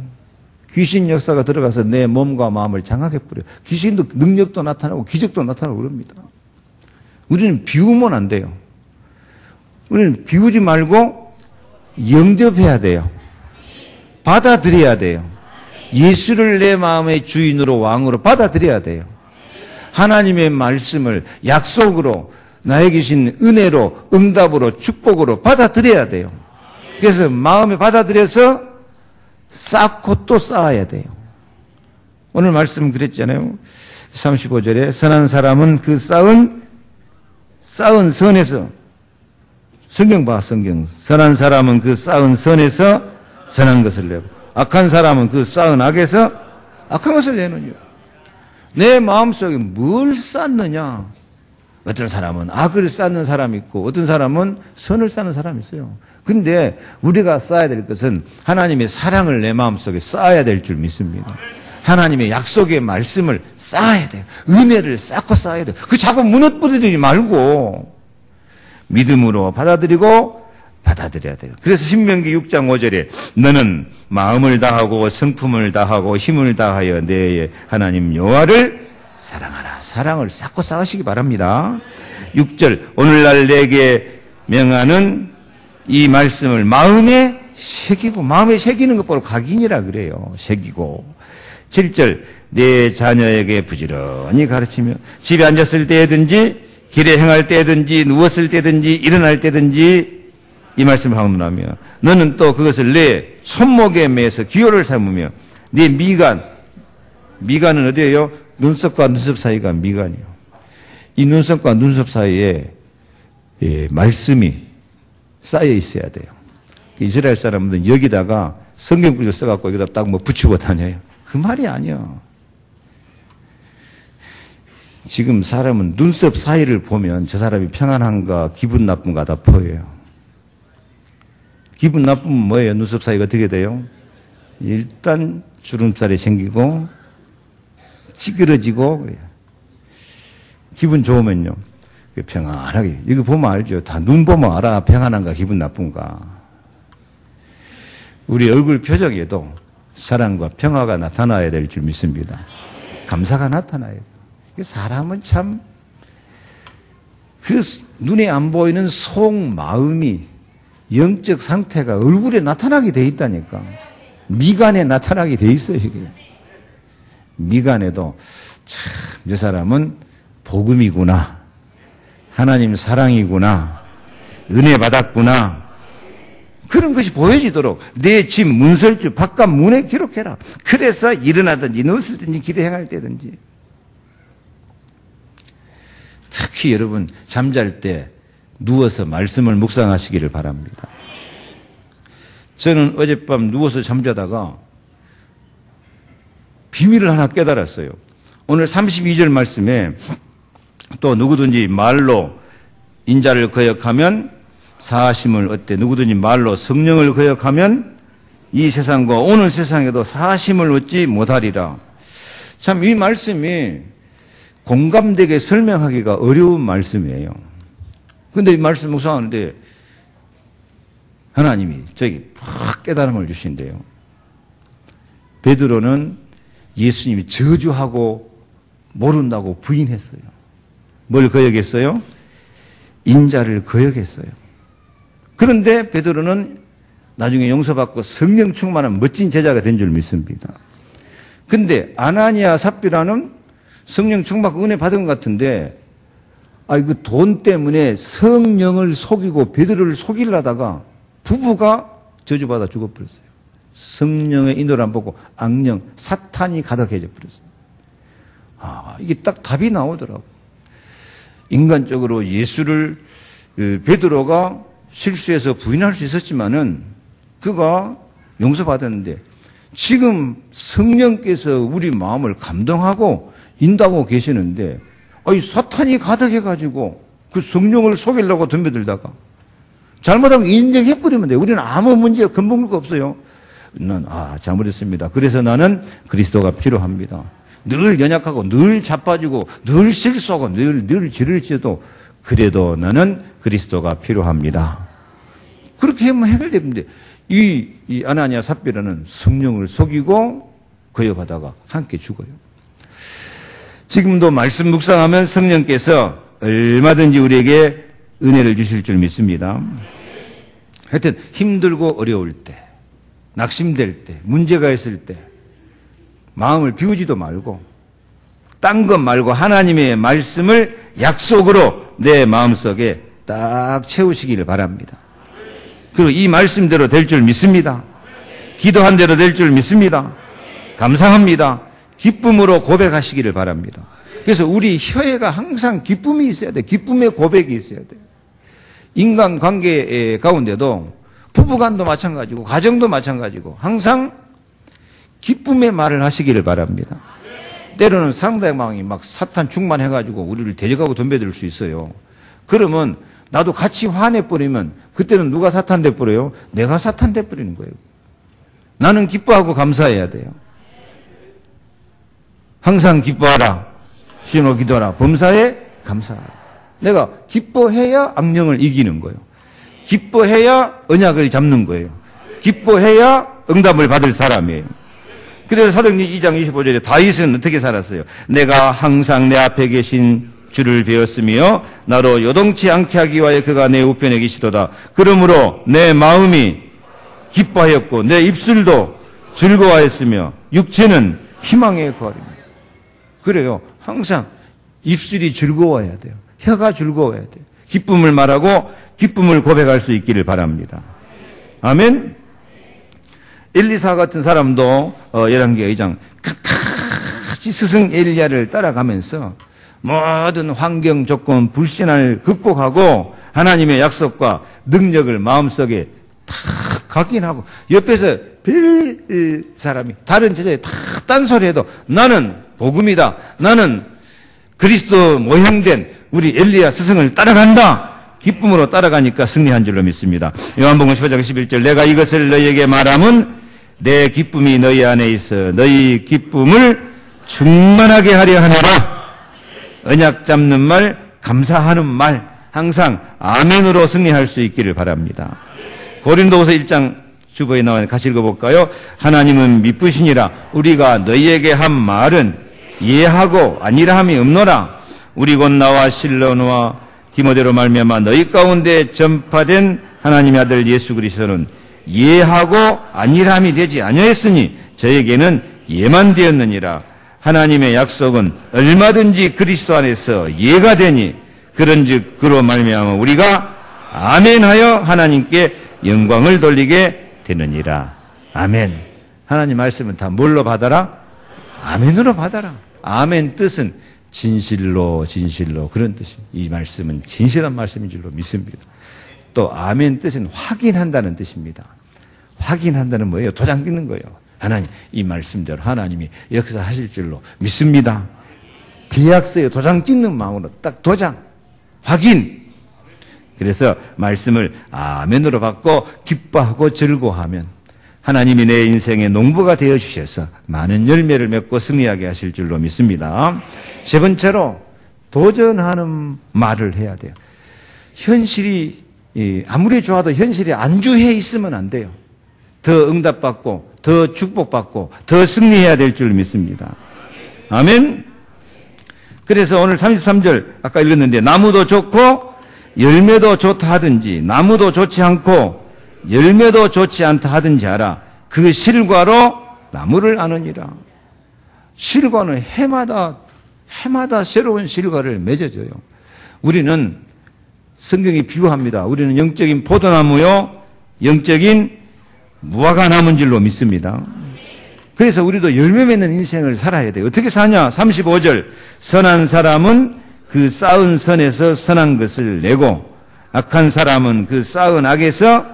귀신 역사가 들어가서 내 몸과 마음을 장악해버려요. 귀신도 능력도 나타나고 기적도 나타나고 그럽니다. 우리는 비우면 안 돼요. 우리는 비우지 말고 영접해야 돼요. 받아들여야 돼요. 예수를 내 마음의 주인으로 왕으로 받아들여야 돼요. 하나님의 말씀을 약속으로 나에게 주신 은혜로 응답으로 축복으로 받아들여야 돼요. 그래서 마음에 받아들여서 쌓고 또 쌓아야 돼요. 오늘 말씀 그랬잖아요. 35절에 선한 사람은 그 쌓은 선에서 성경 봐 성경. 선한 사람은 그 쌓은 선에서 선한 것을 내고 악한 사람은 그 쌓은 악에서 악한 것을 내느냐. 내 마음속에 뭘 쌓느냐. 어떤 사람은 악을 쌓는 사람이 있고 어떤 사람은 선을 쌓는 사람이 있어요. 근데 우리가 쌓아야 될 것은 하나님의 사랑을 내 마음속에 쌓아야 될 줄 믿습니다. 하나님의 약속의 말씀을 쌓아야 돼요. 은혜를 쌓고 쌓아야 돼요. 그 자꾸 무너뜨리지 말고 믿음으로 받아들이고 받아들여야 돼요. 그래서 신명기 6장 5절에 너는 마음을 다하고 성품을 다하고 힘을 다하여 내 하나님 여호와를 사랑하라. 사랑을 쌓고 쌓으시기 바랍니다. 6절 오늘날 내게 명하는 이 말씀을 마음에 새기고 마음에 새기는 것 바로 각인이라 그래요. 새기고 7절 내 자녀에게 부지런히 가르치며 집에 앉았을 때든지 길에 행할 때든지 누웠을 때든지 일어날 때든지 이 말씀을 하고나며 너는 또 그것을 내 손목에 매서 기호를 삼으며 네 미간은 어디예요? 눈썹과 눈썹 사이가 미간이요. 이 눈썹과 눈썹 사이에 말씀이 쌓여 있어야 돼요. 이스라엘 사람들은 여기다가 성경구절 써갖고 여기다 딱 뭐 붙이고 다녀요. 그 말이 아니야. 지금 사람은 눈썹 사이를 보면 저 사람이 평안한가 기분 나쁜가 다 보여요. 기분 나쁘면 뭐예요? 눈썹 사이가 어떻게 돼요? 일단 주름살이 생기고 찌그러지고 그래요. 기분 좋으면요. 평안하게. 이거 보면 알죠. 다 눈 보면 알아. 평안한가, 기분 나쁜가. 우리 얼굴 표정에도 사랑과 평화가 나타나야 될 줄 믿습니다. 감사가 나타나야 돼요. 사람은 참, 그 눈에 안 보이는 속마음이, 영적 상태가 얼굴에 나타나게 돼 있다니까. 미간에 나타나게 돼 있어요, 이게. 미간에도 참, 저 사람은 복음이구나. 하나님 사랑이구나. 은혜 받았구나. 그런 것이 보여지도록 내 집 문설주 바깥 문에 기록해라. 그래서 일어나든지 누웠을 든지 길에 행할 때든지. 특히 여러분 잠잘 때 누워서 말씀을 묵상하시기를 바랍니다. 저는 어젯밤 누워서 잠자다가 비밀을 하나 깨달았어요. 오늘 32절 말씀에 또 누구든지 말로 인자를 거역하면 사하심을 얻되 누구든지 말로 성령을 거역하면 이 세상과 오는 세상에도 사하심을 얻지 못하리라. 참 이 말씀이 공감되게 설명하기가 어려운 말씀이에요. 그런데 이 말씀 묵상하는데 하나님이 저기 팍 깨달음을 주신대요. 베드로는 예수님이 저주하고 모른다고 부인했어요. 뭘 거역했어요? 인자를 거역했어요. 그런데 베드로는 나중에 용서받고 성령 충만한 멋진 제자가 된 줄 믿습니다. 근데 아나니아 삽비라는 성령 충만 은혜 받은 것 같은데 그 돈 때문에 성령을 속이고 베드로를 속이려다가 부부가 저주받아 죽어버렸어요. 성령의 인도를 안 보고 악령, 사탄이 가득해져 버렸어요. 이게 딱 답이 나오더라고요. 인간적으로 예수를 베드로가 실수해서 부인할 수 있었지만은 그가 용서받았는데 지금 성령께서 우리 마음을 감동하고 인도하고 계시는데 사탄이 가득해가지고 그 성령을 속이려고 덤벼들다가 잘못하면 인정해버리면 돼요. 우리는 아무 문제 근본 물거 없어요. 난 잘못했습니다. 그래서 나는 그리스도가 필요합니다. 늘 연약하고 늘 자빠지고 늘 실수하고 늘 죄를 지어도 그래도 나는 그리스도가 필요합니다. 그렇게 하면 해결되는데 이 아나니아 삽비라는 성령을 속이고 거역하다가 함께 죽어요. 지금도 말씀 묵상하면 성령께서 얼마든지 우리에게 은혜를 주실 줄 믿습니다. 하여튼 힘들고 어려울 때, 낙심될 때, 문제가 있을 때 마음을 비우지도 말고 딴 것 말고 하나님의 말씀을 약속으로 내 마음속에 딱 채우시기를 바랍니다. 그리고 이 말씀대로 될 줄 믿습니다. 기도한 대로 될 줄 믿습니다. 감사합니다. 기쁨으로 고백하시기를 바랍니다. 그래서 우리 혀에가 항상 기쁨이 있어야 돼. 기쁨의 고백이 있어야 돼. 인간관계 가운데도 부부간도 마찬가지고 가정도 마찬가지고 항상 기쁨의 말을 하시기를 바랍니다. 때로는 상대방이 막 사탄 충만해가지고 우리를 데려가고 덤벼들 수 있어요. 그러면 나도 같이 화내버리면 그때는 누가 사탄 돼버려요? 내가 사탄 돼버리는 거예요. 나는 기뻐하고 감사해야 돼요. 항상 기뻐하라. 쉬노 기도하라. 범사에 감사하라. 내가 기뻐해야 악령을 이기는 거예요. 기뻐해야 언약을 잡는 거예요. 기뻐해야 응답을 받을 사람이에요. 그래서 사도행전 2장 25절에 다윗은 어떻게 살았어요? 내가 항상 내 앞에 계신 주를 배웠으며 나로 요동치 않게 하기 위하여 그가 내 우편에 계시도다. 그러므로 내 마음이 기뻐하였고 내 입술도 즐거워하였으며 육체는 희망의 거리입니다. 그래요. 항상 입술이 즐거워야 돼요. 혀가 즐거워야 돼요. 기쁨을 말하고 기쁨을 고백할 수 있기를 바랍니다. 아멘. 엘리사 같은 사람도 열왕기하 2장 끝까지 스승 엘리야를 따라가면서 모든 환경 조건 불신을 극복하고 하나님의 약속과 능력을 마음속에 다 각인하고 옆에서 별 사람이 다른 제자에 다 딴소리해도 나는 복음이다. 나는 그리스도 모형된 우리 엘리야 스승을 따라간다. 기쁨으로 따라가니까 승리한 줄로 믿습니다. 요한복음 15장 11절 내가 이것을 너희에게 말함은 내 기쁨이 너희 안에 있어 너희 기쁨을 충만하게 하려 하노라. 언약 잡는 말 감사하는 말 항상 아멘으로 승리할 수 있기를 바랍니다. 고린도후서 1장 주보에 나와 있는 같이 읽어볼까요? 하나님은 미쁘시니라. 우리가 너희에게 한 말은 예하고 아니라함이 없노라. 우리 곧 나와 실로노와 디모데로 말미암아 너희 가운데 전파된 하나님의 아들 예수 그리스도는 예하고 아니라함이 되지 아니하였으니 저에게는 예만 되었느니라. 하나님의 약속은 얼마든지 그리스도 안에서 예가 되니 그런즉 그로 말미암아 우리가 아멘하여 하나님께 영광을 돌리게 되느니라. 아멘. 하나님 말씀은 다 뭘로 받아라? 아멘으로 받아라. 아멘 뜻은 진실로 그런 뜻이. 이 말씀은 진실한 말씀인 줄로 믿습니다. 또 아멘 뜻은 확인한다는 뜻입니다. 확인한다는 뭐예요? 도장 찍는 거예요. 하나님 이 말씀대로 하나님이 역사하실 줄로 믿습니다. 계약서에 도장 찍는 마음으로 딱 도장 확인. 그래서 말씀을 아멘으로 받고 기뻐하고 즐거워하면 하나님이 내 인생의 농부가 되어주셔서 많은 열매를 맺고 승리하게 하실 줄로 믿습니다. 세 번째로 도전하는 말을 해야 돼요. 현실이 아무리 좋아도 현실이 안주해 있으면 안 돼요. 더 응답받고 더 축복받고 더 승리해야 될 줄 믿습니다. 아멘. 그래서 오늘 33절 아까 읽었는데 나무도 좋고 열매도 좋다 하든지 나무도 좋지 않고 열매도 좋지 않다 하든지 알아. 그 실과로 나무를 아느니라. 실과는 해마다 새로운 실과를 맺어줘요. 우리는 성경이 비유합니다. 우리는 영적인 포도나무요 영적인 무화과 나무인 줄로 믿습니다. 그래서 우리도 열매 맺는 인생을 살아야 돼요. 어떻게 사냐? 35절 선한 사람은 그 쌓은 선에서 선한 것을 내고 악한 사람은 그 쌓은 악에서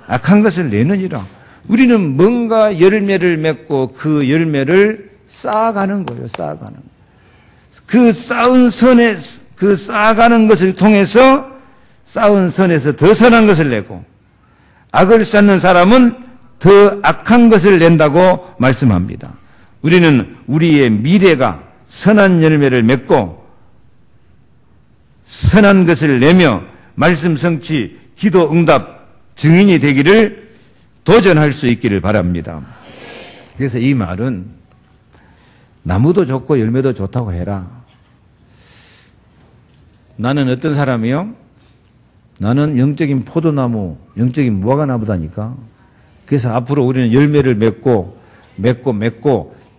악한 것을 내느니라. 우리는 뭔가 열매를 맺고 그 열매를 쌓아가는 거예요. 쌓아가는 거. 그 쌓은 선에 그 쌓아가는 것을 통해서 쌓은 선에서 더 선한 것을 내고 악을 쌓는 사람은 더 악한 것을 낸다고 말씀합니다. 우리는 우리의 미래가 선한 열매를 맺고 선한 것을 내며 말씀 성취, 기도 응답 증인이 되기를 도전할 수 있기를 바랍니다. 그래서 이 말은 나무도 좋고 열매도 좋다고 해라. 나는 어떤 사람이요? 나는 영적인 포도나무, 영적인 무화과 나무다니까. 그래서 앞으로 우리는 열매를 맺고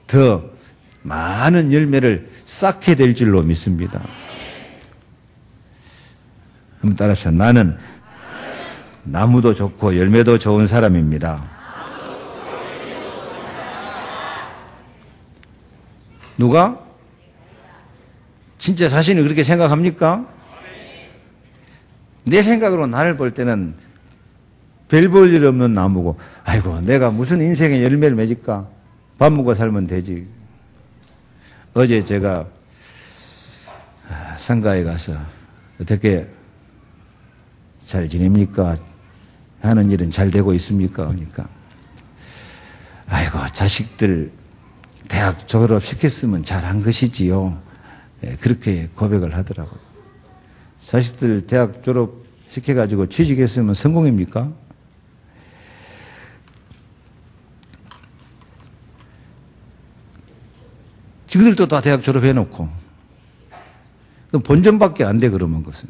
더 많은 열매를 쌓게 될 줄로 믿습니다. 한번 따라합시다. 나는 나무도 좋고 열매도 좋은 사람입니다. 누가? 진짜 자신이 그렇게 생각합니까? 내 생각으로 나를 볼 때는 별 볼 일 없는 나무고, 아이고 내가 무슨 인생의 열매를 맺을까? 밥 먹고 살면 되지. 어제 제가 상가에 가서 어떻게 잘 지냅니까? 하는 일은 잘 되고 있습니까? 그러니까 아이고 자식들 대학 졸업시켰으면 잘한 것이지요. 그렇게 고백을 하더라고요. 자식들 대학 졸업시켜가지고 취직했으면 성공입니까? 지그들도 다 대학 졸업해놓고 그럼 본전밖에 안 돼. 그러면 것은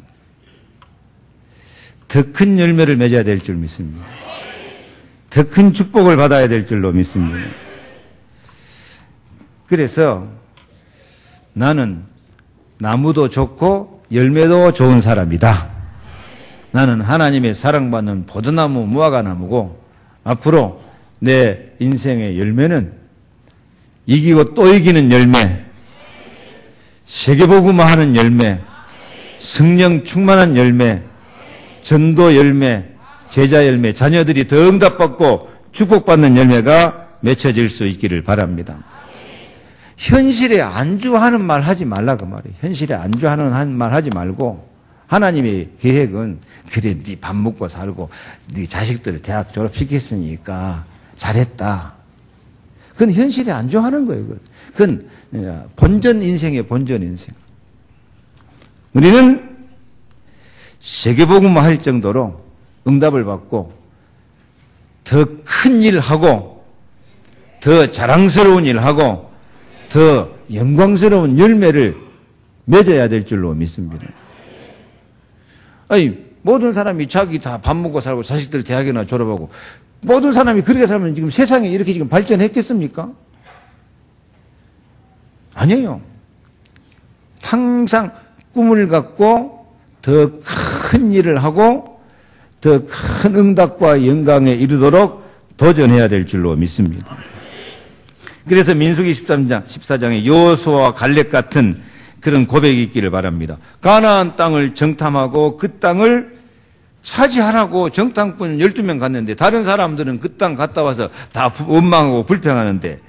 더 큰 열매를 맺어야 될 줄 믿습니다. 더 큰 축복을 받아야 될 줄로 믿습니다. 그래서 나는 나무도 좋고 열매도 좋은 사람이다. 나는 하나님의 사랑받는 포도나무, 무화과나무고 앞으로 내 인생의 열매는 이기고 또 이기는 열매, 세계복음화하는 열매, 성령 충만한 열매, 전도 열매, 제자 열매, 자녀들이 더 응답받고 축복받는 열매가 맺혀질 수 있기를 바랍니다. 현실에 안주하는 말 하지 말라 그 말이에요. 현실에 안주하는 말 하지 말고 하나님의 계획은 그래 네 밥 먹고 살고 네 자식들 대학 졸업시켰으니까 잘했다. 그건 현실에 안주하는 거예요. 그건 본전 인생이에요. 본전 인생. 우리는 세계복음화 할 정도로 응답을 받고 더 큰 일하고 더 자랑스러운 일하고 더 영광스러운 열매를 맺어야 될 줄로 믿습니다. 아니, 모든 사람이 자기 다 밥 먹고 살고 자식들 대학이나 졸업하고 모든 사람이 그렇게 살면 지금 세상이 이렇게 지금 발전했겠습니까? 아니에요. 항상 꿈을 갖고 더 큰 일을 하고 더 큰 응답과 영광에 이르도록 도전해야 될 줄로 믿습니다. 그래서 민수기 14장에 여호수아와 갈렙 같은 그런 고백이 있기를 바랍니다. 가나안 땅을 정탐하고 그 땅을 차지하라고 정탐꾼 12명 갔는데 다른 사람들은 그 땅 갔다 와서 다 원망하고 불평하는데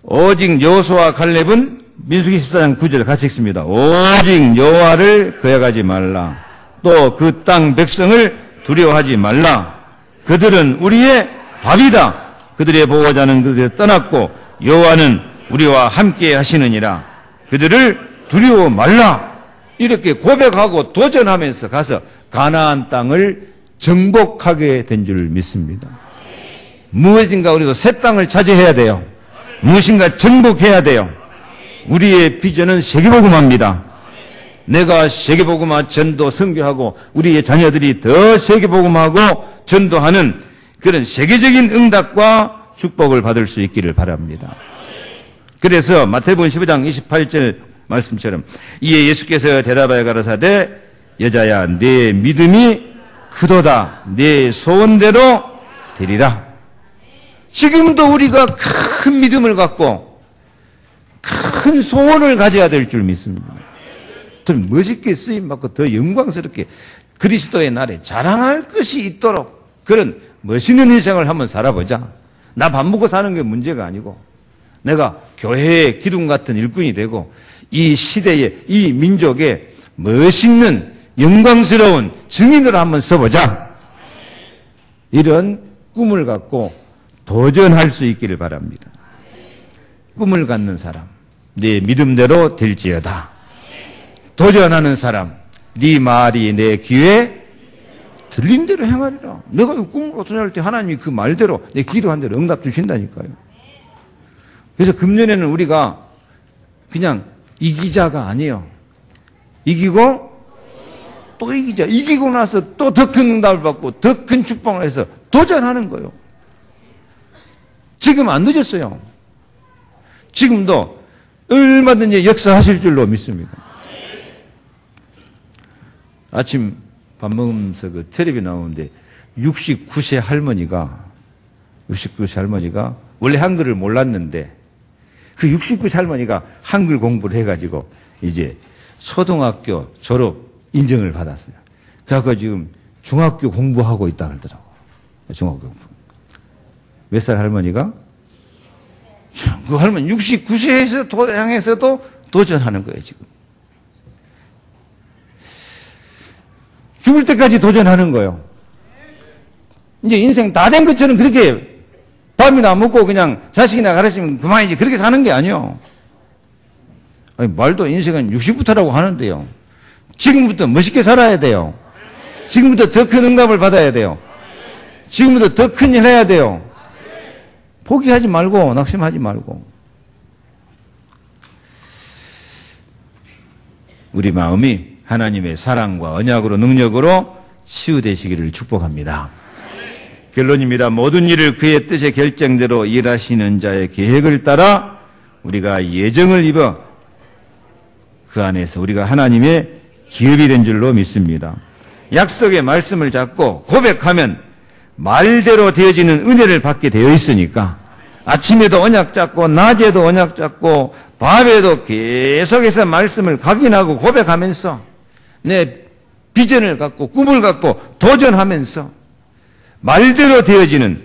오직 여호수아와 갈렙은 민수기 14장 9절 같이 읽습니다. 오직 여호와를 거역하지 말라. 또 그 땅 백성을 두려워하지 말라. 그들은 우리의 밥이다. 그들의 보호자는 그들을 떠났고 여호와는 우리와 함께 하시느니라. 그들을 두려워 말라. 이렇게 고백하고 도전하면서 가서 가나안 땅을 정복하게 된 줄 믿습니다. 무엇인가 우리도 새 땅을 차지해야 돼요. 무엇인가 정복해야 돼요. 우리의 비전은 세계복음화입니다. 내가 세계복음화 전도 선교하고 우리의 자녀들이 더 세계복음화하고 전도하는 그런 세계적인 응답과 축복을 받을 수 있기를 바랍니다. 그래서 마태복음 15장 28절 말씀처럼 이에 예수께서 대답하여 가라사대 여자야 내 믿음이 크도다. 내 소원대로 되리라. 지금도 우리가 큰 믿음을 갖고 큰 소원을 가져야 될 줄 믿습니다. 더 멋있게 쓰임받고 더 영광스럽게 그리스도의 날에 자랑할 것이 있도록 그런 멋있는 인생을 한번 살아보자. 나 밥 먹고 사는 게 문제가 아니고 내가 교회의 기둥 같은 일꾼이 되고 이 시대에 이 민족의 멋있는 영광스러운 증인으로 한번 서보자. 이런 꿈을 갖고 도전할 수 있기를 바랍니다. 꿈을 갖는 사람, 네 믿음대로 될지어다. 도전하는 사람, 네 말이 내 귀에 들린 대로 행하리라. 내가 꿈을 도전할 때 하나님이 그 말대로 내 기도한 대로 응답 주신다니까요. 그래서 금년에는 우리가 그냥 이기자가 아니에요. 이기고 또 이기자. 이기고 나서 또 더 큰 응답을 받고 더 큰 축복을 해서 도전하는 거예요. 지금 안 늦었어요. 지금도 얼마든지 역사하실 줄로 믿습니다. 아침 밥 먹으면서 그 텔레비 나오는데 69세 할머니가 원래 한글을 몰랐는데 그 69세 할머니가 한글 공부를 해가지고 이제 초등학교 졸업 인정을 받았어요. 그래서 지금 중학교 공부하고 있다 그러더라고. 중학교 공부. 몇 살 할머니가? 그 할머니 69세에서 향해서도 도전하는 거예요, 지금. 죽을 때까지 도전하는 거예요. 이제 인생 다 된 것처럼 그렇게 밥이나 먹고 그냥 자식이나 가르치면 그만이지 그렇게 사는 게 아니에요. 아니, 말도 인생은 60부터라고 하는데요. 지금부터 멋있게 살아야 돼요. 지금부터 더 큰 응답을 받아야 돼요. 지금부터 더 큰 일 해야 돼요. 포기하지 말고 낙심하지 말고 우리 마음이 하나님의 사랑과 언약으로 능력으로 치유되시기를 축복합니다. 결론입니다. 모든 일을 그의 뜻의 결정대로 일하시는 자의 계획을 따라 우리가 예정을 입어 그 안에서 우리가 하나님의 기업이 된 줄로 믿습니다. 약속의 말씀을 잡고 고백하면 말대로 되어지는 은혜를 받게 되어 있으니까 아침에도 언약 잡고 낮에도 언약 잡고 밤에도 계속해서 말씀을 각인하고 고백하면서 내 비전을 갖고 꿈을 갖고 도전하면서 말대로 되어지는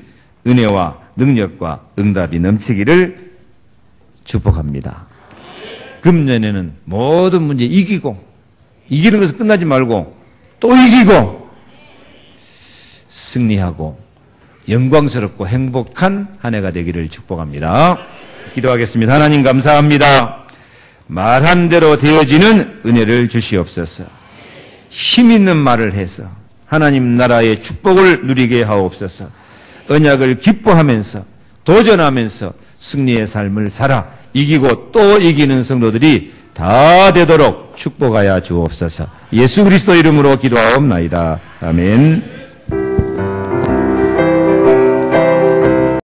은혜와 능력과 응답이 넘치기를 축복합니다. 금년에는 모든 문제 이기고 이기는 것은 끝나지 말고 또 이기고 승리하고 영광스럽고 행복한 한 해가 되기를 축복합니다. 기도하겠습니다. 하나님 감사합니다. 말한 대로 되어지는 은혜를 주시옵소서. 힘 있는 말을 해서 하나님 나라의 축복을 누리게 하옵소서. 언약을 기뻐하면서 도전하면서 승리의 삶을 살아 이기고 또 이기는 성도들이 다 되도록 축복하여 주옵소서. 예수 그리스도 이름으로 기도하옵나이다. 아멘.